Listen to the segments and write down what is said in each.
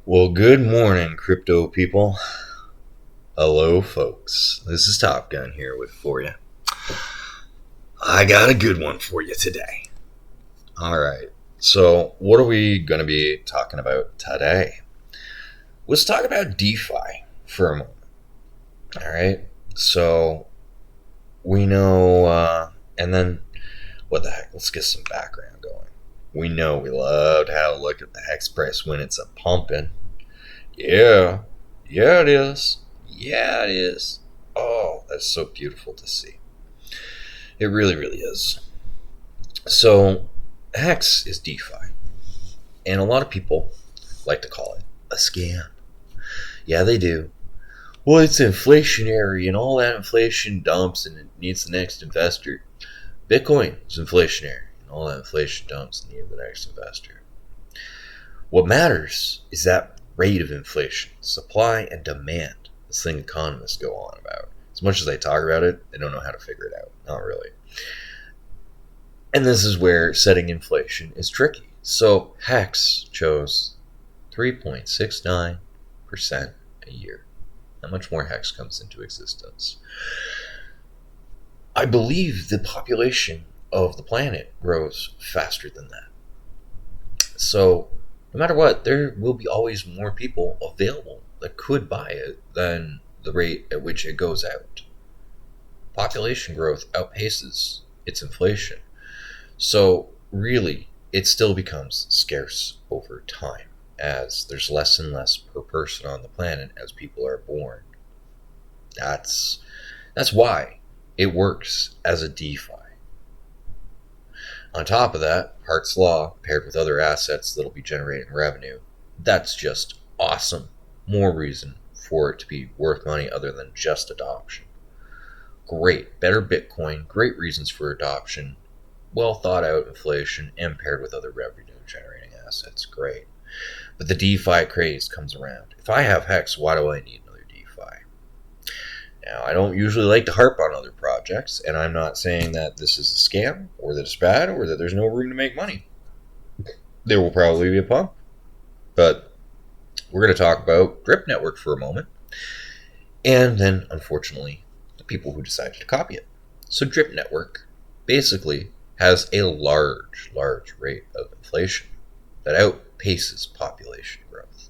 Well, good morning, crypto people. Hello, folks. This is Top Gun here for you. I got a good one for you today. All right. So, what are we going to be talking about today? Let's talk about DeFi for a moment. All right. So, we know, and then what the heck? Let's get some background going. We know we love to have a look at the hex price when it's a pumping. Yeah. Yeah, it is. Yeah, it is. Oh, that's so beautiful to see. It really, really is. So, Hex is DeFi, and a lot of people like to call it a scam. Yeah, they do. Well, it's inflationary, and all that inflation dumps, and it needs the next investor. Bitcoin is inflationary, and all that inflation dumps and needs the next investor. What matters is that rate of inflation, supply and demand. This thing economists go on about. As much as they talk about it, they don't know how to figure it out. Not really. And this is where setting inflation is tricky. So Hex chose 3.69% a year. How much more Hex comes into existence? I believe the population of the planet grows faster than that. So no matter what, there will be always more people available that could buy it than the rate at which it goes out. Population growth outpaces its inflation. So really, it still becomes scarce over time as there's less and less per person on the planet as people are born. That's why it works as a DeFi. On top of that, Hart's Law, paired with other assets that'll be generating revenue, that's just awesome. More reason for it to be worth money other than just adoption. Great, better Bitcoin, great reasons for adoption, well thought out inflation, and paired with other revenue generating assets. Great. But the DeFi craze comes around. If I have Hex, why do I need another DeFi? Now, I don't usually like to harp on other projects, and I'm not saying that this is a scam, or that it's bad, or that there's no room to make money. There will probably be a pump. But we're going to talk about Drip Network for a moment, and then, unfortunately, the people who decided to copy it. So Drip Network basically has a large rate of inflation that outpaces population growth.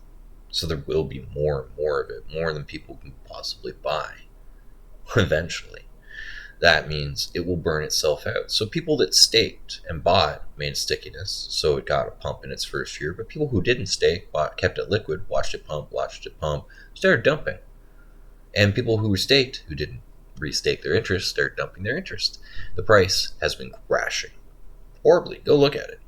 So there will be more and more of it, more than people can possibly buy eventually. That means it will burn itself out. So people that staked and bought made stickiness, so it got a pump in its first year. But people who didn't stake, bought, kept it liquid, watched it pump, started dumping. And people who were staked, who didn't restake their interest, started dumping their interest. The price has been crashing horribly. Go look at it.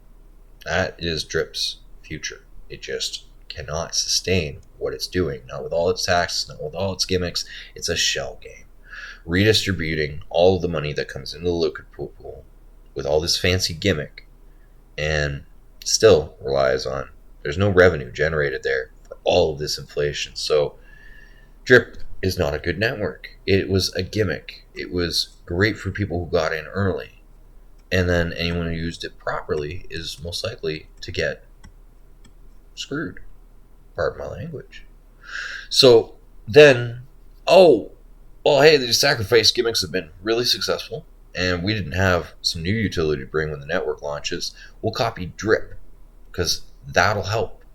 That is Drip's future. It just cannot sustain what it's doing. Not with all its taxes, not with all its gimmicks. It's a shell game. Redistributing all of the money that comes into the liquid pool with all this fancy gimmick, and still relies on, there's no revenue generated there for all of this inflation. So Drip is not a good network. It was a gimmick. It was great for people who got in early, and then anyone who used it properly is most likely to get screwed. Pardon my language. So then, well, hey, these sacrifice gimmicks have been really successful, and we didn't have some new utility to bring when the network launches. We'll copy Drip, because that'll help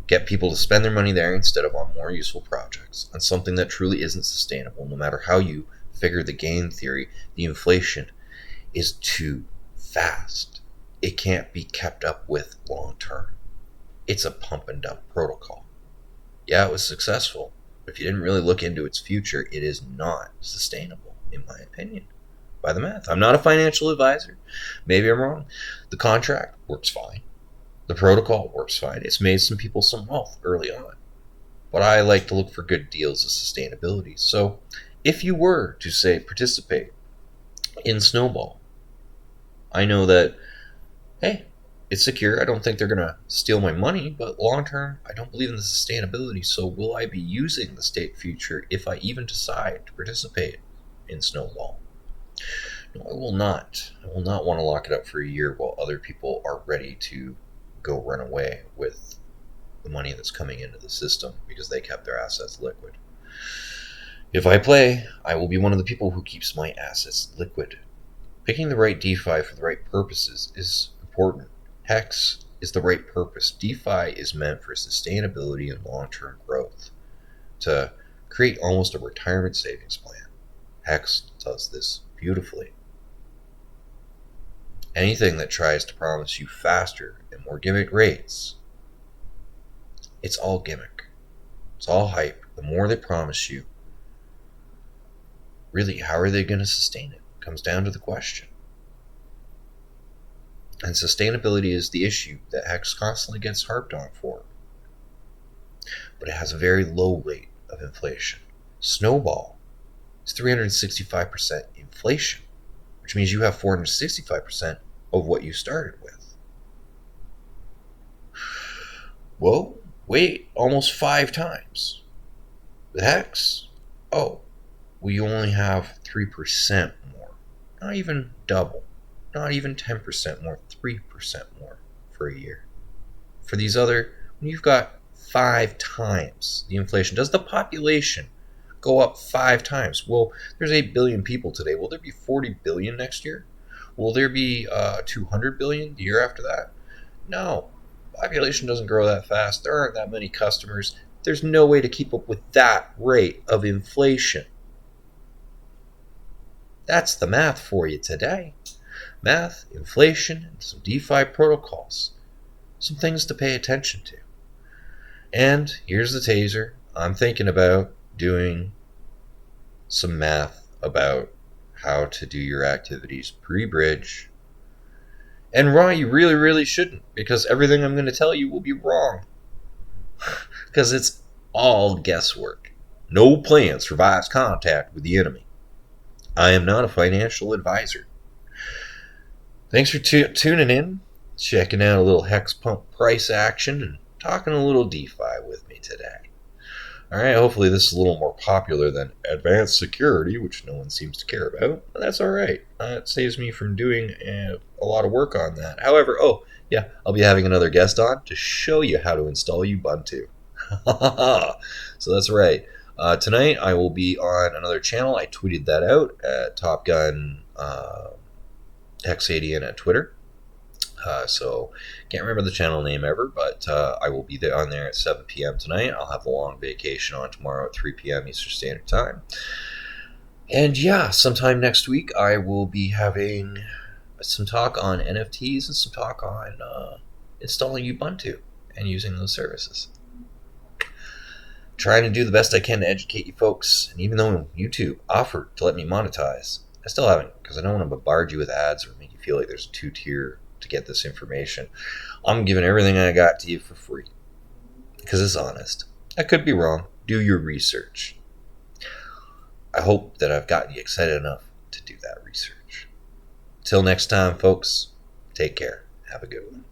get people to spend their money there instead of on more useful projects, on something that truly isn't sustainable. No matter how you figure the game theory, the inflation is too fast. It can't be kept up with long term. It's a pump and dump protocol. Yeah, it was successful, but if you didn't really look into its future, it is not sustainable, in my opinion, by the math. I'm not a financial advisor. Maybe I'm wrong. The contract works fine. The protocol works fine. It's made some people some wealth early on. But I like to look for good deals of sustainability. So if you were to, say, participate in Snowball, I know that, hey, it's secure. I don't think they're going to steal my money, but long term, I don't believe in the sustainability. So will I be using the state future if I even decide to participate in Snowball? No, I will not. I will not want to lock it up for a year while other people are ready to go run away with the money that's coming into the system because they kept their assets liquid. If I play, I will be one of the people who keeps my assets liquid. Picking the right DeFi for the right purposes is important. Hex is the right purpose. DeFi is meant for sustainability and long-term growth, to create almost a retirement savings plan. Hex does this beautifully. Anything that tries to promise you faster and more gimmick rates, it's all gimmick. It's all hype. The more they promise you, really, how are they going to sustain it? Comes down to the question. And sustainability is the issue that Hex constantly gets harped on for. But it has a very low rate of inflation. Snowball is 365% inflation, which means you have 465% of what you started with. Whoa, wait, almost 5 times. The Hex, well, you only have 3% more. Not even double. Not even 10% more. 3% more for a year. For these other, when you've got 5 times the inflation, does the population go up 5 times? Well, there's 8 billion people today. Will there be 40 billion next year? Will there be 200 billion the year after that? No. Population doesn't grow that fast. There aren't that many customers. There's no way to keep up with that rate of inflation. That's the math for you today. Math, inflation, and some DeFi protocols. Some things to pay attention to. And here's the taser. I'm thinking about doing some math about how to do your activities pre-bridge. And Raw, you really, really shouldn't, because everything I'm going to tell you will be wrong. Because it's all guesswork. No plan survives contact with the enemy. I am not a financial advisor. Thanks for tuning in, checking out a little Hex Pump price action, and talking a little DeFi with me today. Alright, hopefully this is a little more popular than advanced security, which no one seems to care about. But that's alright. It saves me from doing a lot of work on that. However, I'll be having another guest on to show you how to install Ubuntu. So that's right. Tonight I will be on another channel. I tweeted that out at Top Gun Hex80 at Twitter. So can't remember the channel name ever, but I will be there on there at 7 p.m. tonight. I'll have a long vacation on tomorrow at 3 p.m. Eastern Standard Time. And sometime next week I will be having some talk on NFTs and some talk on installing Ubuntu and using those services. Trying to do the best I can to educate you folks. And even though YouTube offered to let me monetize, I still haven't, because I don't want to bombard you with ads or make you feel like there's a 2-tier to get this information. I'm giving everything I got to you for free because it's honest. I could be wrong. Do your research. I hope that I've gotten you excited enough to do that research. Till next time, folks, take care. Have a good one.